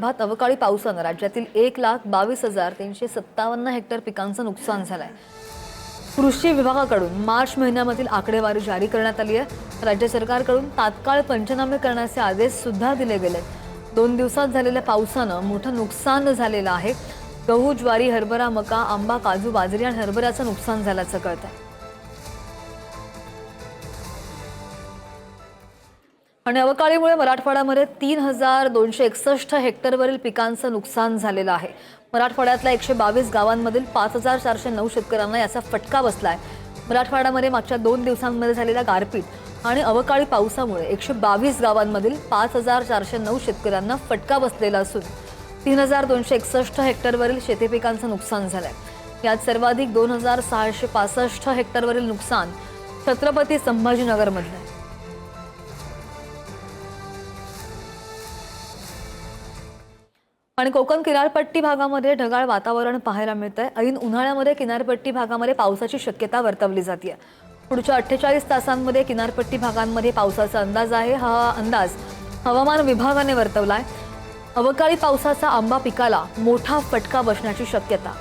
विदर्भात अवकाळी पावसानं राज्यातील 1,22,357 हेक्टर पिकांचं नुकसान झालंय। कृषी विभागाकडून मार्च महिन्यामधील आकडेवारी जारी करण्यात आली आहे। राज्य सरकारकडून तात्काळ पंचनामे करण्याचे आदेश सुद्धा दिले गेले। 2 दिवसात झालेल्या पावसानं मोठं नुकसान झालेलं आहे। गहू, ज्वारी, हरभरा, मका, आंबा, काजू, बाजरी आणि हरभऱ्याचं नुकसान झाल्याचं कळतंय। आणि अवकाळीमुळे मराठवाड्यामध्ये 3,261 हेक्टरवरील पिकांचं नुकसान झालेलं आहे। मराठवाड्यातल्या 122 गावांमधील 5,409 शेतकऱ्यांना याचा फटका बसलाय। मराठवाड्यामध्ये मागच्या 2 दिवसांमध्ये झालेल्या गारपीट आणि अवकाळी पावसामुळे 122 गावांमधील 5,409 शेतकऱ्यांना फटका बसलेला असून 3,261 हेक्टरवरील शेती पिकांचं नुकसान झालंय। यात सर्वाधिक 2,665 हेक्टरवरील नुकसान छत्रपती संभाजीनगरमधलं आहे। आणि कोकण किनारपट्टी भागामध्ये ढगाळ वातावरण पाहायला मिळतंय। ऐन उन्हाळ्यामध्ये किनारपट्टी भागामध्ये पावसाची शक्यता वर्तवली जाते। पुढच्या 48 तासांमध्ये किनारपट्टी भागांमध्ये पावसाचा अंदाज आहे। हा अंदाज हवामान विभागाने वर्तवलाय। अवकाळी पावसाचा आंबा पिकाला मोठा फटका बसण्याची शक्यता।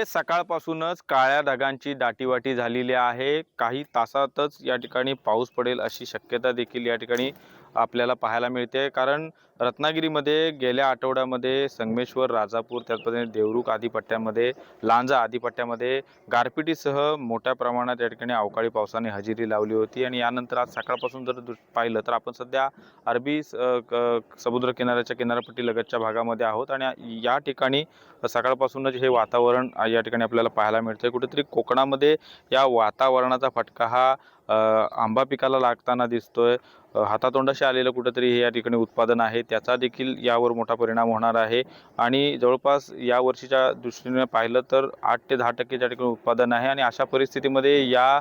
सकाळपासूनच काळ्या ढगांची दाटीवाटी झालेली आहे। काही तासातच या ठिकाणी पाऊस पडेल अशी शक्यता देखील या ठिकाणी आपल्याला पाहायला मिळते। कारण रत्नागिरीमध्ये गेल्या आठवड्यामध्ये संगमेश्वर, राजापूर, त्याचप्रमाणे देवरुख आदी पट्ट्यामध्ये, लांजा आदी पट्ट्यामध्ये गारपिटीसह मोठ्या प्रमाणात या ठिकाणी अवकाळी पावसाने हजेरी लावली होती। आणि यानंतर आज सकाळपासून जर पाहिलं तर आपण सध्या अरबी समुद्र किनाऱ्याच्या किनारपट्टी लगतच्या भागामध्ये आहोत आणि या ठिकाणी सकाळपासूनच हे वातावरण या ठिकाणी आपल्याला पाहायला मिळतंय। कुठेतरी कोकणामध्ये या वातावरणाचा फटका हा आंबा पिकाला लागताना दिसतोय। हातातोंडाशी आलेलं कुठेतरी हे या ठिकाणी उत्पादन आहे, त्याचा देखील यावर मोठा परिणाम होणार आहे। आणि जवळपास या वर्षीच्या दृष्टीने पाहिलं तर 8 ते 10% या ठिकाणी उत्पादन आहे। आणि अशा परिस्थितीमध्ये या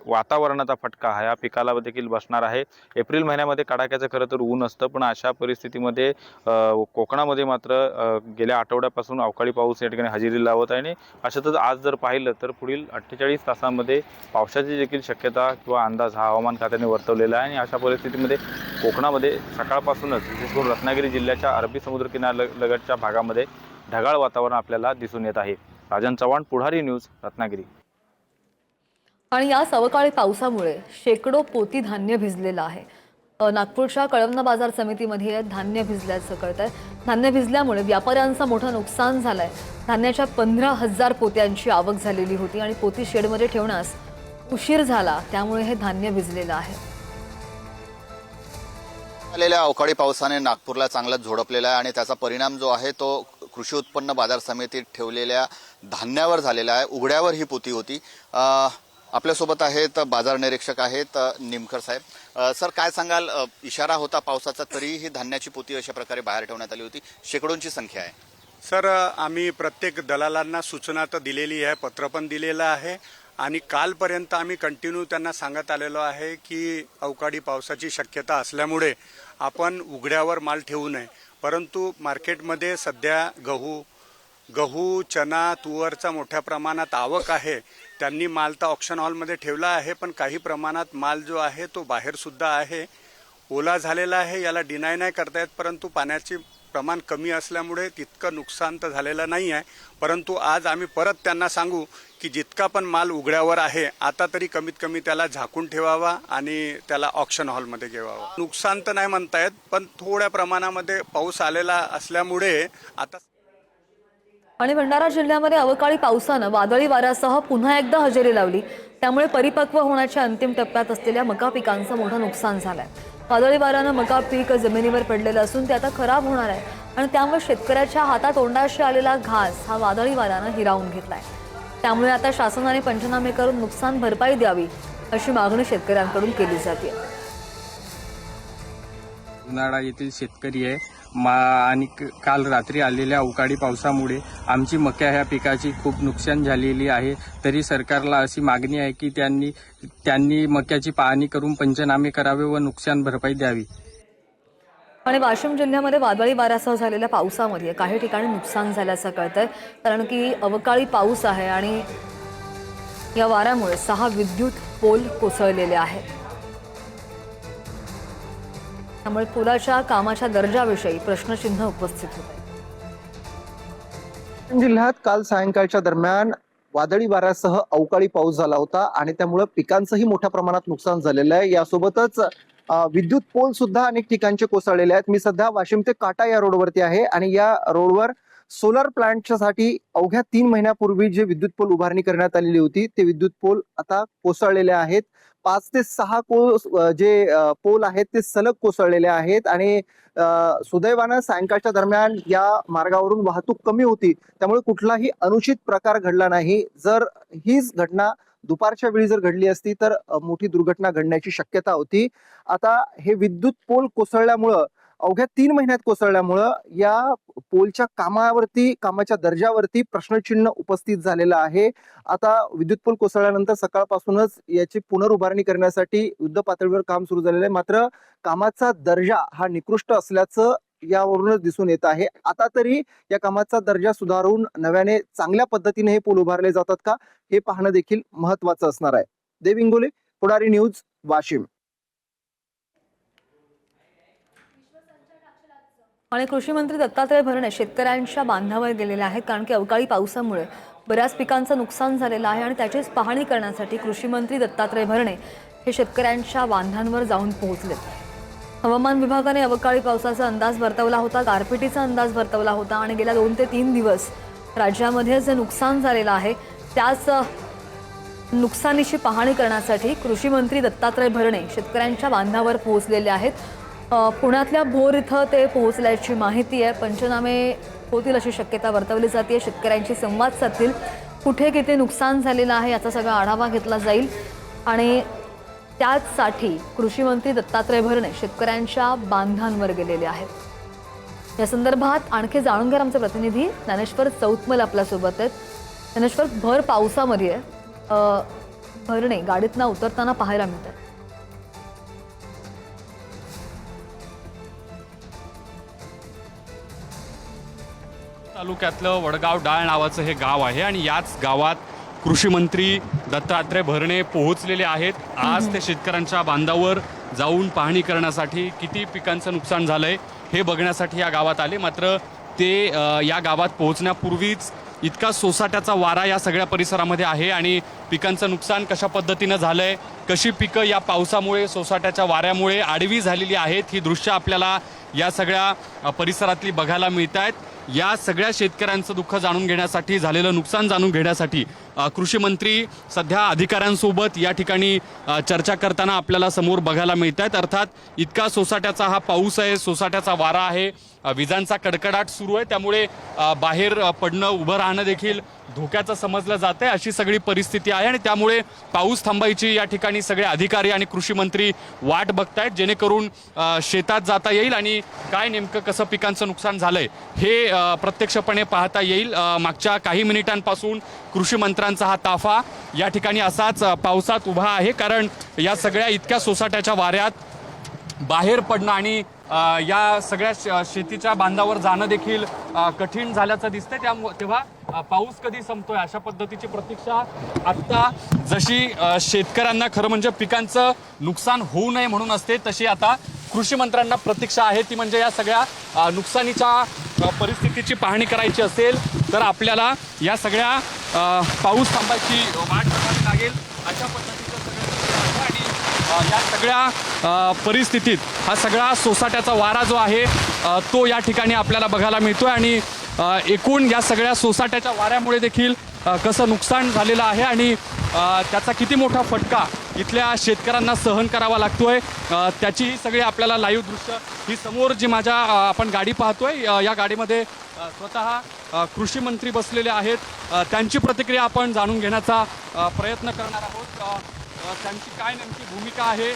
वातावरणाचा फटका हा या पिकाला देखील बसणार आहे। एप्रिल महिन्यामध्ये कडाक्याचं खरं तर ऊन असतं, पण अशा परिस्थितीमध्ये कोकणामध्ये मात्र गेल्या आठवड्यापासून अवकाळी पाऊस या ठिकाणी हजेरी लावत आहे। आणि अशातच आज जर पाहिलं तर पुढील 48 तासांमध्ये पावसाची देखील शक्यता किंवा अंदाज हा हवामान खात्याने वर्तवलेला आहे। आणि अशा परिस्थितीमध्ये कोकणामध्ये सकाळपासूनच विशेष करून रत्नागिरी जिल्ह्याच्या अरबी समुद्र किनाऱ्यालगतच्या भागामध्ये ढगाळ वातावरण आपल्याला दिसून येत आहे। राजन चव्हाण, पुढारी न्यूज, रत्नागिरी। आणि या अवकाळी पावसामुळे शेकडो पोती धान्य भिजलेलं आहे। नागपूरच्या कळमना बाजार समितीमध्ये धान्य भिजल्याचं कळतंय। धान्य भिजल्यामुळे व्यापाऱ्यांचं मोठं नुकसान झालंय। धान्याच्या 15,000 पोत्यांची आवक झालेली होती आणि पोती शेडमध्ये ठेवण्यास उशीर झाला, त्यामुळे हे धान्य भिजलेलं आहे। आलेल्या अवकाळी पावसाने नागपूरला चांगलाच झोडपलेला आहे आणि त्याचा परिणाम जो आहे तो कृषी उत्पन्न बाजार समितीत ठेवलेल्या धान्यावर झालेला आहे। उघड्यावर ही पोती होती। आपल्यासोबत आहेत बाजार निरीक्षक आहेत निमकर साहेब। सर, काय सांगाल? इशारा होता पावसाचा, तरी ही धान्याची पोती अशा प्रकारे बाहेर ठेवण्यात आली होती। शेकडोंची संख्या आहे। सर, आम्ही प्रत्येक दलालांना सूचना तर दिलेली आहे, पत्र पण दिलेलं आहे आणि कालपर्यंत आम्ही कंटिन्यू त्यांना सांगत आलेलो आहे की अवकाळी पावसाची शक्यता असल्यामुळे आपण उघड्यावर माल ठेवू नये। परंतु मार्केटमध्ये सध्या गहू, चना, तुवरचा मोठ्या प्रमाणात आवक आहे। त्यांनी माल तर ऑक्शन हॉलमध्ये ठेवला आहे, पण काही प्रमाणात माल जो आहे तो बाहेर सुद्धा आहे, ओला झालेला आहे, याला डिनाय नाही करता येत। परंतु पाण्याचे प्रमाण कमी असल्यामुळे तितकं नुकसान तर झालेलं नाही आहे। परंतु आज आम्ही परत त्यांना सांगू की जितका पण माल उघड्यावर आहे आता तरी कमीत कमी त्याला झाकून ठेवावा आणि त्याला ऑक्शन हॉलमध्ये ठेवावा। नुकसान तर नाही म्हणता येत, पण थोड्या प्रमाणामध्ये पाऊस आलेला असल्यामुळे आता। आणि भंडारा जिल्ह्यामध्ये अवकाळी पावसानं वादळी वाऱ्यासह पुन्हा एकदा हजेरी लावली, त्यामुळे परिपक्व होण्याच्या अंतिम टप्प्यात असलेल्या मका पिकांचं मोठं नुकसान झालंय। वादळी वाऱ्यानं मका पीक जमिनीवर पडलेलं असून ते आता खराब होणार आहे आणि त्यामुळे शेतकऱ्याच्या हातातोंडाशी आलेला घास हा वादळी वाऱ्यानं हिरावून घेतलाय। त्यामुळे आता शासनाने पंचनामे करून नुकसान भरपाई द्यावी अशी मागणी शेतकऱ्यांकडून केली जाते। उन्हाळा येथील शेतकरी आहे आणि काल रात्री आलेल्या अवकाळी पावसामुळे आमची मक्या ह्या पिकाची खूप नुकसान झालेली आहे। तरी सरकारला अशी मागणी आहे की त्यांनी मक्याची पाहणी करून पंचनामे करावे व नुकसान भरपाई द्यावी। आणि वाशिम जिल्ह्यामध्ये वादळी वाऱ्यासह झालेल्या पावसामध्ये काही ठिकाणी नुकसान झाल्याचं कळतंय, कारण की अवकाळी पाऊस आहे आणि या वाऱ्यामुळे 6 विद्युत पोल कोसळलेले आहेत। त्यामुळे पुलाच्या कामाच्या दर्जाविषयी प्रश्नचिन्ह उपस्थित होते. जिल्ह्यात काल सायंकाळच्या दरम्यान वादळी वाऱ्यासह अवकाळी पाऊस झाला होता आणि त्यामुळे पिकांचंही मोठ्या प्रमाणात नुकसान झालेलं आहे. यासोबतच विद्युत पोल सुद्धा अनेक ठिकाणचे कोसळलेले आहेत. मी सध्या वाशिम ते काटा या रोडवरती आहे आणि या रोडवर सोलर प्लांटच्या साठी अवघ्या 3 महिन्यापूर्वी जे विद्युत पोल उभारणी करण्यात आलेली होती ते विद्युत पोल आता कोसळलेले आहेत. 5 ते 6 पोल आहेत ते सलग कोसळलेले आहेत आणि सुदैवानं सायंकाळच्या दरम्यान या मार्गावरून वाहतूक कमी होती, त्यामुळे कुठलाही अनुचित प्रकार घडला नाही. जर हीच घटना दुपारच्या वेळी जर घडली असती तर मोठी दुर्घटना घडण्याची शक्यता होती. आता हे विद्युत पोल कोसळल्यामुळं अवघ्या 3 महिन्यात कोसळल्यामुळं या पोलच्या कामाच्या दर्जावरती प्रश्नचिन्ह उपस्थित झालेलं आहे. आता विद्युत पोल कोसळल्यानंतर सकाळपासूनच याची पुनरुभारणी करण्यासाठी युद्ध पातळीवर काम सुरू झालेलं आहे. मात्र कामाचा दर्जा हा निकृष्ट असल्याचं यावरूनच दिसून येत आहे. आता तरी या कामाचा दर्जा सुधारून नव्याने चांगल्या पद्धतीने हे पूल उभारले जातात का हे पाहणं देखील महत्वाचं असणार आहे. देव इंगोले, पुढारी न्यूज, वाशिम. आणि कृषी मंत्री दत्तात्रय भरणे शेतकऱ्यांच्या बांधावर गेलेले आहेत, कारण की अवकाळी पावसामुळे बऱ्याच पिकांचं नुकसान झालेलं आहे आणि त्याचीच पाहणी करण्यासाठी कृषी मंत्री दत्तात्रय भरणे हे शेतकऱ्यांच्या बांधांवर जाऊन पोहोचले. हवामान विभागाने अवकाळी पावसाचा अंदाज वर्तवला होता, गारपिटीचा अंदाज वर्तवला होता आणि गेल्या 2 ते 3 दिवस राज्यामध्ये जे नुकसान झालेलं आहे त्याच नुकसानीची पाहणी करण्यासाठी कृषी मंत्री दत्तात्रय भरणे शेतकऱ्यांच्या बांधावर पोहोचलेले आहेत. पुण्यातल्या भोर इथं ते पोहोचल्याची माहिती आहे. पंचनामे होतील अशी शक्यता वर्तवली जाते. शेतकऱ्यांशी संवाद साधतील, कुठे किती नुकसान झालेलं आहे याचा सगळा आढावा घेतला जाईल आणि त्याचसाठी कृषी मंत्री दत्तात्रय भरणे शेतकऱ्यांच्या बांधांवर गेलेले आहेत. या संदर्भात आणखी जाणून घ्या आमचे प्रतिनिधी ज्ञानेश्वर चौतमल आपल्यासोबत आहेत. ज्ञानेश्वर, भर पावसामध्ये भरणे गाडीतनं उतरताना पाहायला मिळतात. तालुक्यातलं वडगाव डाळ नावाचं हे गाव आहे आणि याच गावात कृषी मंत्री दत्तात्रय भरणे पोहोचलेले आहेत. आज ते शेतकऱ्यांच्या बांधावर जाऊन पाहणी करण्यासाठी किती पिकांचं नुकसान झालंय हे बघण्यासाठी या गावात आले. मात्र ते या गावात पोहोचण्यापूर्वीच इतका सोसाट्याचा वारा या सगळ्या परिसरामध्ये आहे आणि पिकांचं नुकसान कशा पद्धतीनं झालंय, कशी पिकं या पावसामुळे सोसाट्याच्या वाऱ्यामुळे आडवी झालेली आहेत ही दृश्य आपल्याला या सगळ्या परिसरातली बघायला मिळत आहेत. या सगळ्या शेतकऱ्यांचं दुःख जाणून घेण्यासाठी, झालेलं नुकसान जाणून घेण्यासाठी कृषी मंत्री सध्या अधिकाऱ्यांसोबत या ठिकाणी चर्चा करताना आपल्याला समोर बघायला मिळत आहेत. अर्थात इतका सोसाट्याचा हा पाऊस आहे, सोसाट्याचा वारा आहे, विजांचा कडकडाट सुरू आहे, त्यामुळे बाहेर पडणं, उभं राहणं देखील धोक्याचं समजलं जात आहे. अशी सगळी परिस्थिती आहे आणि त्यामुळे पाऊस थांबायची या ठिकाणी सगळे अधिकारी आणि कृषी मंत्री वाट बघतायत, जेणेकरून शेतात जाता येईल आणि काय नेमकं कसं पिकांचं नुकसान झालंय हे प्रत्यक्षपणे पाहता येईल. मागच्या काही मिनिटांपासून कृषी मंत्र्यांचा हा ताफा या ठिकाणी असाच पावसात उभा आहे, कारण या सगळ्या इतक्या सोसाट्याच्या वाऱ्यात बाहेर पडणं आणि या सगळ्या शेतीच्या बांधावर जाणं देखील कठीण झाल्याचं दिसतंय. तेव्हा पाऊस कधी संपतोय अशा पद्धतीची प्रतीक्षा आत्ता जशी शेतकऱ्यांना खरं म्हणजे पिकांचं नुकसान होऊ नये म्हणून असते, तशी आता कृषी मंत्र्यांना प्रतीक्षा आहे. ती म्हणजे या सगळ्या नुकसानीच्या परिस्थितीची पाहणी करायची असेल तर आपल्याला या सगळ्या पाऊस थांबायची वाट बघावी लागेल. अशा पद्धतीचं सगळं आणि या सगळ्या परिस्थितीत हा सगळा सोसाट्याचा वारा जो आहे तो या ठिकाणी आपल्याला बघायला मिळतोय आणि एकूण या सगळ्या सोसाट्याच्या वाऱ्यामुळे देखील कसं नुकसान झालेलं आहे आणि त्याचा किती मोठा फटका इथल्या शेतकऱ्यांना सहन करावा लागतोय त्याची ही सगळी आपल्याला लाईव्ह दृश्य ही समोर जी माझ्या आपण गाडी पाहतोय या गाडीमध्ये स्वतः कृषी मंत्री बसलेले आहेत. त्यांची प्रतिक्रिया आपण जाणून घेण्याचा प्रयत्न करणार आहोत. त्यांची काय नेमकी भूमिका आहे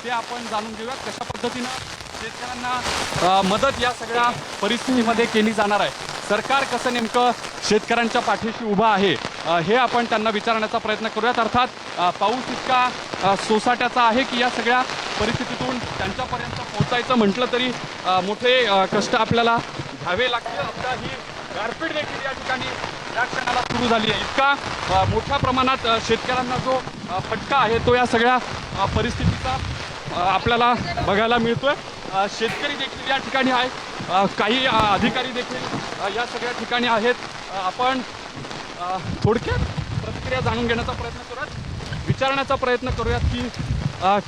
ते आपण जाणून घेऊयात. कशा पद्धतीनं शेतकऱ्यांना मदत या सगळ्या परिस्थितीमध्ये केली जाणार आहे, सरकार कसं नेमकं शेतकऱ्यांच्या पाठीशी उभं आहे हे आपण त्यांना विचारण्याचा प्रयत्न करूयात. अर्थात पाऊस इतका सोसाट्याचा आहे की या सगळ्या परिस्थितीतून त्यांच्यापर्यंत पोहोचायचं म्हटलं तरी मोठे कष्ट आपल्याला घ्यावे लागतील. आता ही गारपीट देखील या ठिकाणी या क्षणाला सुरू झाली आहे. इतका मोठ्या प्रमाणात शेतकऱ्यांना जो फटका आहे तो या सगळ्या परिस्थितीचा आपल्याला बघायला मिळतोय. शेतकरी देखील या ठिकाणी आहे, काही अधिकारी देखील या सगळ्या ठिकाणी आहेत. आपण थोडक्यात प्रतिक्रिया जाणून घेण्याचा प्रयत्न करूयात, विचारण्याचा प्रयत्न करूयात की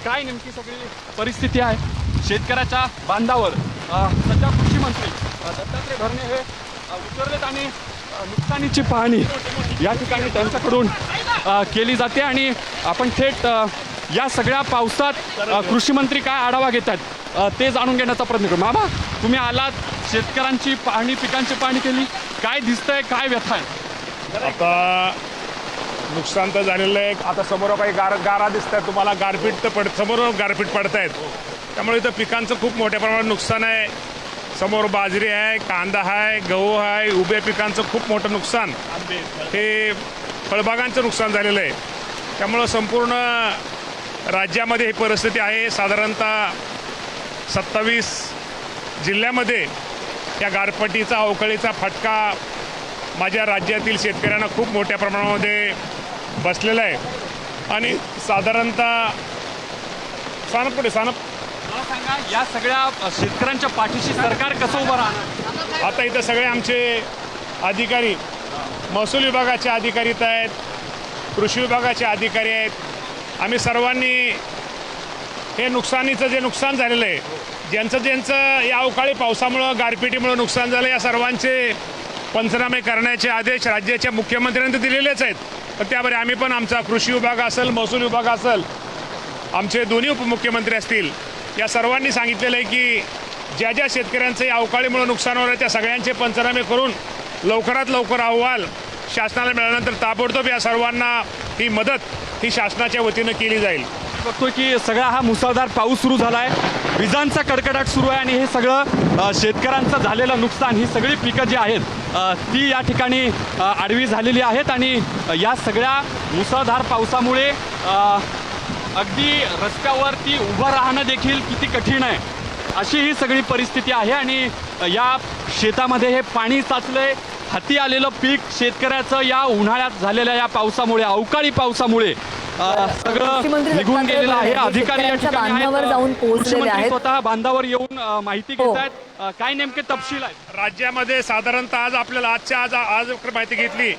काय नेमकी सगळी परिस्थिती आहे शेतकऱ्याच्या बांधावर. सध्या कृषी मंत्री दत्तात्रय भरणे हे उतरलेत आणि नुकसानीची पाहणी या ठिकाणी त्यांच्याकडून केली जाते आणि आपण थेट या सगळ्या पावसात कृषी मंत्री काय आढावा घेत आहेत ते जाणून घेण्याचा प्रयत्न करू. मामा, तुम्ही आलात, शेतकऱ्यांची पाहणी, पिकांची पाहणी केली, काय दिसतंय, काय व्यथा आहे? आता नुकसान तर झालेलं आहे. आता समोर काही गारा दिसत आहेत तुम्हाला, गारपीट तर समोर गारपीट पडतायत, त्यामुळे इथं पिकांचं खूप मोठ्या प्रमाणात नुकसान आहे. समोर बाजरी आहे, कांदा आहे, गहू आहे, उभ्या पिकांचं खूप मोठं नुकसान, हे फळबागांचं नुकसान झालेलं आहे. त्यामुळं संपूर्ण राज्यामध्ये ही परिस्थिती आहे. साधारणतः 27 जिल्ह्यामध्ये या गारपीटीचा, अवकाळीचा फटका माझ्या राज्यातील शेतकऱ्यांना खूप मोठ्या प्रमाणामध्ये बसलेला आहे. आणि साधारणतः मला सांगा, या सगळ्या शेतकऱ्यांच्या पाठीशी सरकार कसं उभं राहणार? आता इथं सगळे आमचे अधिकारी, महसूल विभागाचे अधिकारी आहेत, कृषी विभागाचे अधिकारी आहेत. आम्ही सर्वांनी हे नुकसानीचं जे नुकसान झालेलं आहे, ज्यांचं या अवकाळी पावसामुळं, गारपिटीमुळं नुकसान झालं, या सर्वांचे पंचनामे करण्याचे आदेश राज्याच्या मुख्यमंत्र्यांनी दिलेलेच आहेत. तर त्यामुळे आम्ही पण आमचा कृषी विभाग असेल, महसूल विभाग असेल, आमचे दोन्ही उपमुख्यमंत्री असतील, या सर्वांनी सांगितलेलं आहे की ज्या ज्या शेतकऱ्यांचं या अवकाळीमुळे नुकसान होणार आहे त्या सगळ्यांचे पंचनामे करून लवकरात लवकर अहवाल शासनाला मिळाल्यानंतर ताबडतोब या सर्वांना ही मदत ही शासनाच्या वतीनं केली जाईल. बघतोय की सगळा हा मुसळधार पाऊस सुरू झाला आहे, विजांचा कडकडाट सुरू आहे आणि हे सगळं शेतकऱ्यांचं झालेलं नुकसान, ही सगळी पिकं जी आहेत ती या ठिकाणी आडवी झालेली आहेत आणि या सगळ्या मुसळधार पावसामुळे अगदी रस्त्यावरती उभं राहणं देखील किती कठीण आहे, अशी ही सगळी परिस्थिती आहे. आणि या शेतामध्ये हे पाणी साचलंय, हाती आलेलं पीक शेतकऱ्याचं या उन्हाळ्यात झालेल्या या पावसामुळे, अवकाळी पावसामुळे सगळं निघून गेलेलं आहे. अधिकारी या ठिकाणी बांधावर जाऊन पोहोचलेले आहेत, स्वतः बांधावर येऊन माहिती घेत आहेत. काय नेमके तपशील आहेत? राज्यामध्ये साधारणतः आज आपल्याला आज माहिती घेतली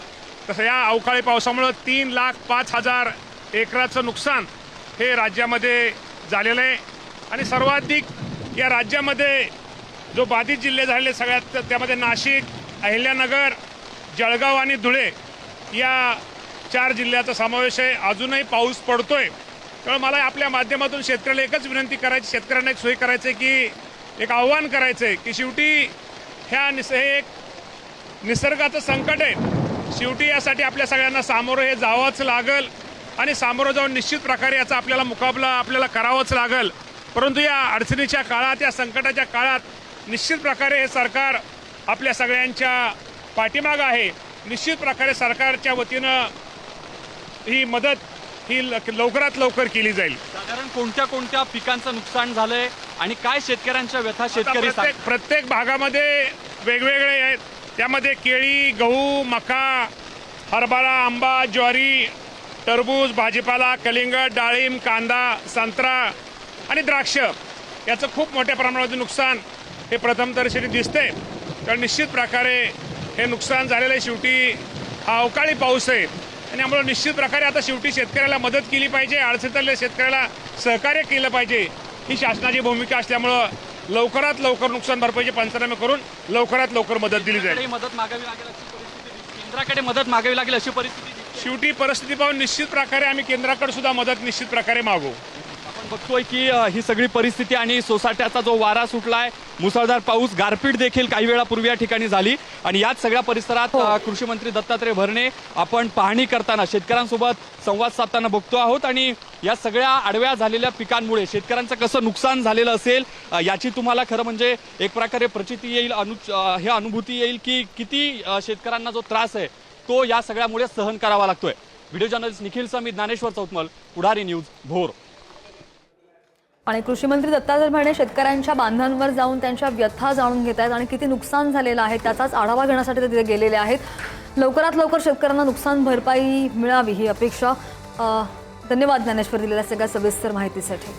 तसं या अवकाळी पावसामुळं 3,05,000 एकराचं नुकसान हे राज्यामध्ये झालेलं आहे. आणि सर्वाधिक या राज्यामध्ये जो बाधित जिल्हे झालेले सगळ्यात, त्यामध्ये नाशिक, अहिल्यानगर, जळगाव आणि धुळे या 4 जिल्ह्याचा समावेश आहे. अजूनही पाऊस पडतोय, त्यामुळे मला आपल्या माध्यमातून शेतकऱ्याला एकच विनंती करायची, शेतकऱ्यांना एक सोय करायचं आहे की एक आव्हान करायचं आहे की शेवटी हे एक निसर्गाचं संकट आहे. शेवटी यासाठी आपल्या सगळ्यांना सामोरं हे जावंच लागल आणि सामोरं जाऊन निश्चित प्रकारे याचा आपल्याला मुकाबला आपल्याला करावाच लागल. परंतु या अडचणीच्या काळात, या संकटाच्या काळात निश्चित प्रकारे हे सरकार आपल्या सगळ्यांच्या पाठीमागं आहे. निश्चित प्रकारे सरकारच्या वतीनं ही मदत ही लवकरात लवकर केली जाईल. साधारण कोणत्या कोणत्या पिकांचं नुकसान झालंय आणि काय शेतकऱ्यांच्या व्यथा शेतकरी प्रत्येक भागामध्ये वेगवेगळे आहेत. त्यामध्ये केळी, गहू, मका, हरभरा, आंबा, ज्वारी, टरबूज, भाजीपाला, कलिंगड, डाळिंब, कांदा, संत्रा आणि द्राक्ष याचं खूप मोठ्या प्रमाणात नुकसान हे प्रथम दर्शनी दिसते. कारण निश्चित प्रकारे हे नुकसान झालेलं आहे. शेवटी हा अवकाळी पाऊस आहे आणि यामुळे निश्चित प्रकारे आता शेवटी शेतकऱ्याला मदत केली पाहिजे, अडचणीतल्या शेतकऱ्याला सहकार्य केलं पाहिजे, ही शासनाची भूमिका असल्यामुळं लवकरात लवकर नुकसान भरपाईचे पंचनामे करून लवकरात लवकर मदत दिली जाईल. मदत मागावी लागेल अशी परिस्थिती, केंद्राकडे मदत मागावी लागेल अशी परिस्थिती. शेवटी परिस्थिती पाहून निश्चित प्रकारे आम्ही केंद्राकडे सुद्धा मदत निश्चित प्रकारे मागू. आपण बघतोय की ही सगळी परिस्थिती आणि सोसाट्याचा जो वारा सुटलाय, मुसळधार पाऊस, गारपीट देखील काही वेळापूर्वी या ठिकाणी झाली आणि याच सगळ्या परिसरात कृषी मंत्री दत्तात्रय भरणे आपण पाहणी करताना शेतकऱ्यांसोबत संवाद साधताना बघतो आहोत. आणि या सगळ्या आडव्या झालेल्या पिकांमुळे शेतकऱ्यांचं कसं नुकसान झालेलं असेल याची तुम्हाला खरं म्हणजे एक प्रकारे प्रचिती येईल, हे अनुभूती येईल की किती शेतकऱ्यांना जो त्रास आहे तो या सगळ्यामुळे सहन करावा लागतोय. व्हिडिओ जर्नलिस्ट निखिल समीत, ज्ञानेश्वर चौतमल, पुढारी न्यूज, भोर. आणि कृषी मंत्री दत्तात्रय भरणे शेतकऱ्यांच्या बांधांवर जाऊन त्यांच्या व्यथा जाणून घेत आहेत आणि किती नुकसान झालेलं आहे त्याचाच आढावा घेण्यासाठी ते तिथे गेलेले आहेत. लवकरात लवकर शेतकऱ्यांना नुकसान भरपाई मिळावी ही अपेक्षा. धन्यवाद ज्ञानेश्वर दिलेल्या सगळ्या सविस्तर माहितीसाठी.